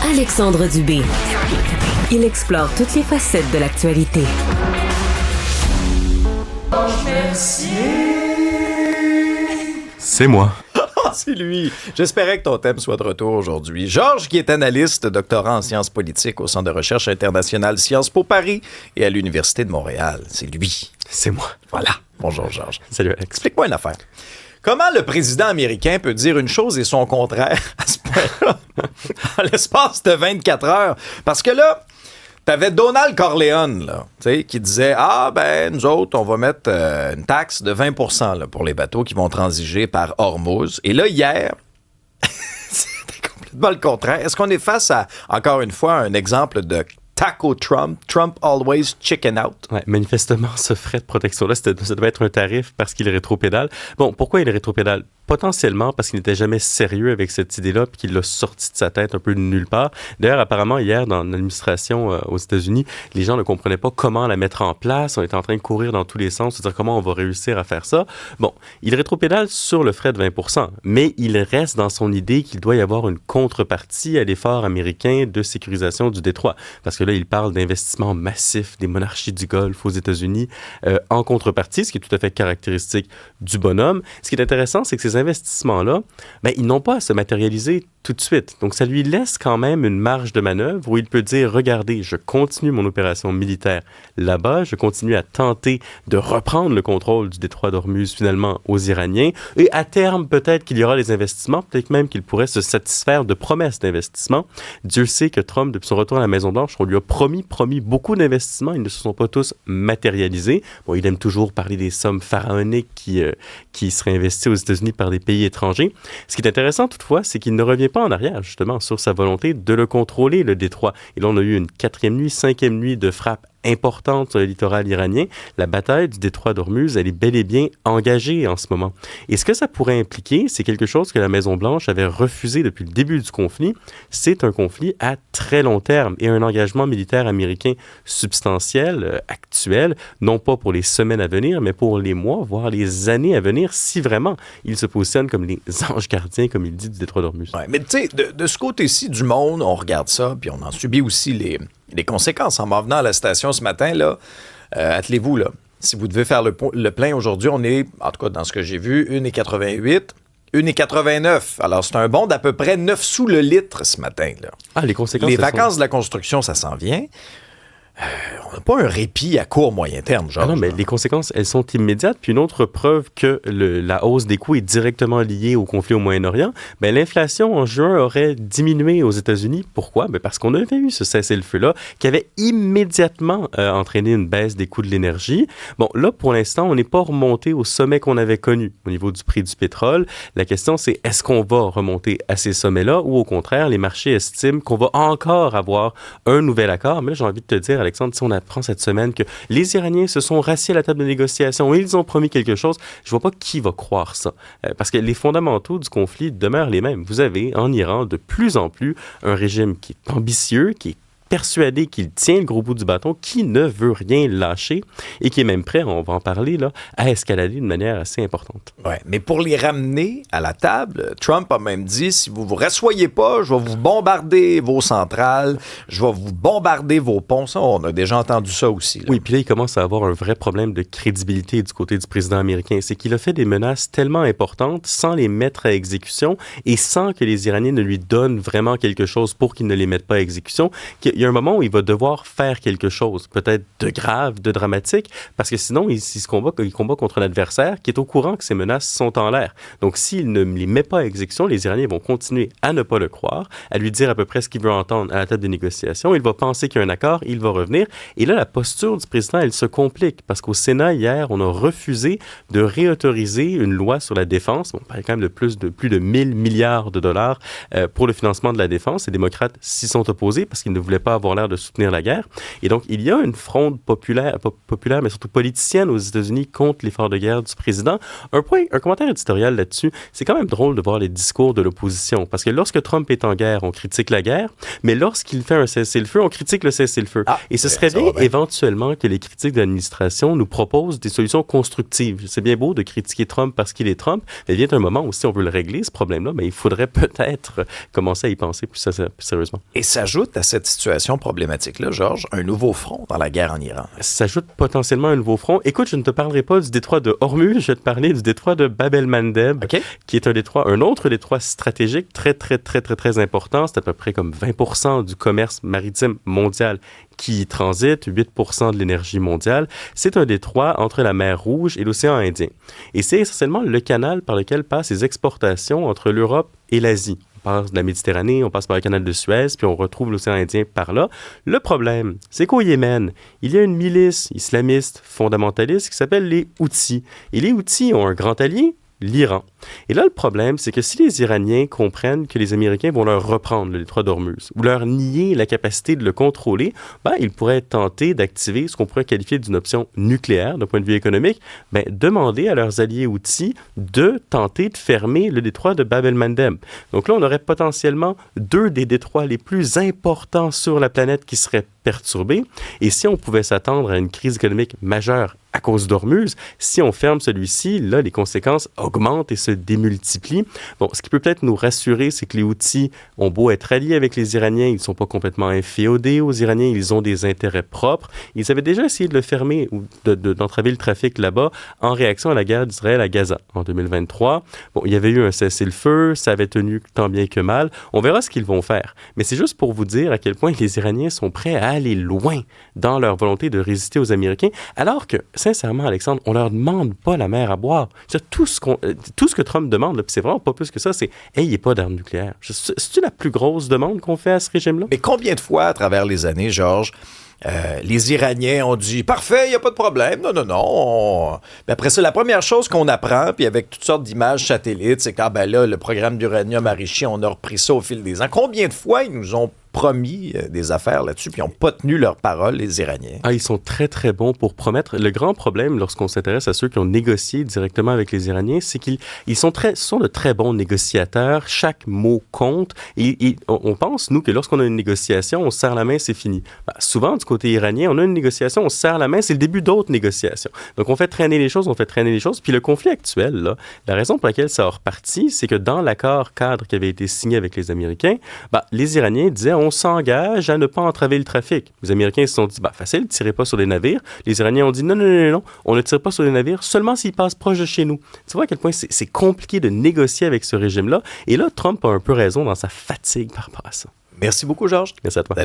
Alexandre Dubé. Il explore toutes les facettes de l'actualité. C'est moi. C'est lui. J'espérais que ton thème soit de retour aujourd'hui. Georges, qui est analyste, doctorant en sciences politiques au Centre de recherche internationale Sciences Po Paris et à l'Université de Montréal. C'est lui. C'est moi. Voilà. Bonjour, Georges. Salut, Alex. Explique-moi une affaire. Comment le président américain peut dire une chose et son contraire à ce point-là en l'espace de 24 heures? Parce que là, t'avais Donald Corleone, là, qui disait « Ah, ben, nous autres, on va mettre une taxe de 20% là, pour les bateaux qui vont transiger par Hormuz. » Et là, hier, c'était complètement le contraire. Est-ce qu'on est face à, encore une fois, un exemple de Taco Trump, Trump always chicken out? Ouais, manifestement, ce frais de protection-là, ça devait être un tarif parce qu'il rétropédale. Bon, pourquoi il rétropédale? Potentiellement parce qu'il n'était jamais sérieux avec cette idée-là puis qu'il l'a sorti de sa tête un peu de nulle part. D'ailleurs, apparemment, hier, dans l'administration aux États-Unis, les gens ne comprenaient pas comment la mettre en place. On était en train de courir dans tous les sens, se dire comment on va réussir à faire ça. Bon, il rétropédale sur le frais de 20%, mais il reste dans son idée qu'il doit y avoir une contrepartie à l'effort américain de sécurisation du détroit. Parce que là, il parle d'investissements massifs des monarchies du Golfe aux États-Unis en contrepartie, ce qui est tout à fait caractéristique du bonhomme. Ce qui est intéressant, c'est que ces investissements-là, ben, ils n'ont pas à se matérialiser tout de suite. Donc, ça lui laisse quand même une marge de manœuvre où il peut dire, regardez, je continue mon opération militaire là-bas, je continue à tenter de reprendre le contrôle du détroit d'Ormuz finalement aux Iraniens, et à terme, peut-être qu'il y aura des investissements, peut-être même qu'il pourrait se satisfaire de promesses d'investissement. Dieu sait que Trump, depuis son retour à la Maison-Blanche, on lui a promis beaucoup d'investissements, ils ne se sont pas tous matérialisés. Bon, il aime toujours parler des sommes pharaoniques qui seraient investies aux États-Unis par des pays étrangers. Ce qui est intéressant toutefois, c'est qu'il ne revient pas en arrière, justement, sur sa volonté de le contrôler, le détroit. Et là, on a eu une 4e nuit, 5e nuit de frappe importante sur le littoral iranien. La bataille du détroit d'Ormuz, elle est bel et bien engagée en ce moment. Et ce que ça pourrait impliquer, c'est quelque chose que la Maison-Blanche avait refusé depuis le début du conflit. C'est un conflit à très long terme et un engagement militaire américain substantiel, actuel, non pas pour les semaines à venir, mais pour les mois, voire les années à venir, si vraiment il se positionne comme les anges gardiens, comme il dit, du détroit d'Ormuz. Ouais, mais tu sais, de ce côté-ci du monde, on regarde ça, puis on en subit aussi les conséquences. En m'en venant à la station ce matin, là, attelez-vous, là. Si vous devez faire le plein aujourd'hui, on est, en tout cas dans ce que j'ai vu, 1,88, 1,89. Alors, c'est un bond d'à peu près 9 sous le litre ce matin, là. Ah, les conséquences. Les vacances de la construction, ça s'en vient. On n'a pas un répit à court moyen terme, genre. Ah non, mais les conséquences, elles sont immédiates. Puis une autre preuve que la hausse des coûts est directement liée au conflit au Moyen-Orient, ben, l'inflation en juin aurait diminué aux États-Unis. Pourquoi? Ben, parce qu'on avait eu ce cessez-le-feu-là qui avait immédiatement entraîné une baisse des coûts de l'énergie. Bon, là, pour l'instant, on n'est pas remonté au sommet qu'on avait connu au niveau du prix du pétrole. La question, c'est est-ce qu'on va remonter à ces sommets-là ou au contraire, les marchés estiment qu'on va encore avoir un nouvel accord? Mais là, j'ai envie de te dire, Alexandre, si on apprend cette semaine que les Iraniens se sont rassis à la table de négociation et ils ont promis quelque chose, je vois pas qui va croire ça. Parce que les fondamentaux du conflit demeurent les mêmes. Vous avez en Iran de plus en plus un régime qui est ambitieux, qui est persuadé qu'il tient le gros bout du bâton, qui ne veut rien lâcher et qui est même prêt, on va en parler, là, à escalader de manière assez importante. Oui, mais pour les ramener à la table, Trump a même dit, si vous vous rassoyez pas, je vais vous bombarder vos centrales, je vais vous bombarder vos ponts. Ça, on a déjà entendu ça aussi. Là. Oui, puis là, il commence à avoir un vrai problème de crédibilité du côté du président américain. C'est qu'il a fait des menaces tellement importantes sans les mettre à exécution et sans que les Iraniens ne lui donnent vraiment quelque chose pour qu'ils ne les mettent pas à exécution, qu'il y a un moment où il va devoir faire quelque chose, peut-être de grave, de dramatique, parce que sinon, il combat contre un adversaire qui est au courant que ces menaces sont en l'air. Donc, s'il ne les met pas à exécution, les Iraniens vont continuer à ne pas le croire, à lui dire à peu près ce qu'il veut entendre à la table des négociations. Il va penser qu'il y a un accord, il va revenir. Et là, la posture du président, elle se complique, parce qu'au Sénat, hier, on a refusé de réautoriser une loi sur la défense. Bon, on parle quand même de plus de 1 000 milliards de dollars pour le financement de la défense. Les démocrates s'y sont opposés parce qu'ils ne voulaient pas pas avoir l'air de soutenir la guerre. Et donc, il y a une fronde populaire, mais surtout politicienne aux États-Unis contre l'effort de guerre du président. Un commentaire éditorial là-dessus, c'est quand même drôle de voir les discours de l'opposition, parce que lorsque Trump est en guerre, on critique la guerre, mais lorsqu'il fait un cessez-le-feu, on critique le cessez-le-feu. Et ce serait bien, éventuellement, que les critiques de l'administration nous proposent des solutions constructives. C'est bien beau de critiquer Trump parce qu'il est Trump, mais il vient un moment où si on veut le régler, ce problème-là, mais il faudrait peut-être commencer à y penser plus sérieusement. Et s'ajoute à cette situation problématique-là, Georges, un nouveau front dans la guerre en Iran. S'ajoute potentiellement un nouveau front. Écoute, je ne te parlerai pas du détroit de Hormuz, je vais te parler du détroit de Bab el-Mandeb, qui est un autre détroit stratégique très important. C'est à peu près comme 20% du commerce maritime mondial qui transite, 8% de l'énergie mondiale. C'est un détroit entre la mer Rouge et l'océan Indien. Et c'est essentiellement le canal par lequel passent les exportations entre l'Europe et l'Asie. On passe de la Méditerranée, on passe par le canal de Suez, puis on retrouve l'océan Indien par là. Le problème, c'est qu'au Yémen, il y a une milice islamiste fondamentaliste qui s'appelle les Houthis. Et les Houthis ont un grand allié, l'Iran. Et là, le problème, c'est que si les Iraniens comprennent que les Américains vont leur reprendre le détroit d'Hormuz ou leur nier la capacité de le contrôler, ils pourraient tenter d'activer ce qu'on pourrait qualifier d'une option nucléaire d'un point de vue économique, demander à leurs alliés Houthis de tenter de fermer le détroit de Bab el-Mandeb. Donc là, on aurait potentiellement 2 des détroits les plus importants sur la planète qui seraient perturbés. Et si on pouvait s'attendre à une crise économique majeure à cause d'Hormuz, si on ferme celui-ci, là, les conséquences augmentent et se démultiplient. Bon, ce qui peut peut-être nous rassurer, c'est que les Houthis ont beau être alliés avec les Iraniens, ils ne sont pas complètement inféodés aux Iraniens, ils ont des intérêts propres. Ils avaient déjà essayé de le fermer ou d'entraver le trafic là-bas en réaction à la guerre d'Israël à Gaza en 2023. Bon, il y avait eu un cessez-le-feu, ça avait tenu tant bien que mal. On verra ce qu'ils vont faire. Mais c'est juste pour vous dire à quel point les Iraniens sont prêts à aller loin dans leur volonté de résister aux Américains, alors que sincèrement, Alexandre, on leur demande pas la mer à boire. Tout ce que Trump demande, puis c'est vraiment pas plus que ça, c'est « Ayez pas d'armes nucléaires ». C'est-tu la plus grosse demande qu'on fait à ce régime-là? Mais combien de fois, à travers les années, Georges, les Iraniens ont dit « Parfait, il n'y a pas de problème. Non. » Mais après ça, la première chose qu'on apprend, puis avec toutes sortes d'images satellites, c'est que là, le programme d'uranium enrichi, on a repris ça au fil des ans. Combien de fois ils nous ont promis des affaires là-dessus, puis ils n'ont pas tenu leur parole, les Iraniens? Ils sont très bons pour promettre. Le grand problème, lorsqu'on s'intéresse à ceux qui ont négocié directement avec les Iraniens, c'est qu'ils sont de très bons négociateurs. Chaque mot compte. Et on pense, nous, que lorsqu'on a une négociation, on serre la main, c'est fini. Souvent, du côté iranien, on a une négociation, on serre la main, c'est le début d'autres négociations. Donc, on fait traîner les choses. Puis le conflit actuel, là, la raison pour laquelle ça a reparti, c'est que dans l'accord cadre qui avait été signé avec les Américains, les Iraniens disaient on s'engage à ne pas entraver le trafic. Les Américains se sont dit, facile, tirez pas sur les navires. Les Iraniens ont dit, non, on ne tire pas sur les navires seulement s'ils passent proche de chez nous. Tu vois à quel point c'est compliqué de négocier avec ce régime-là. Et là, Trump a un peu raison dans sa fatigue par rapport à ça. Merci beaucoup, Georges. Merci à toi.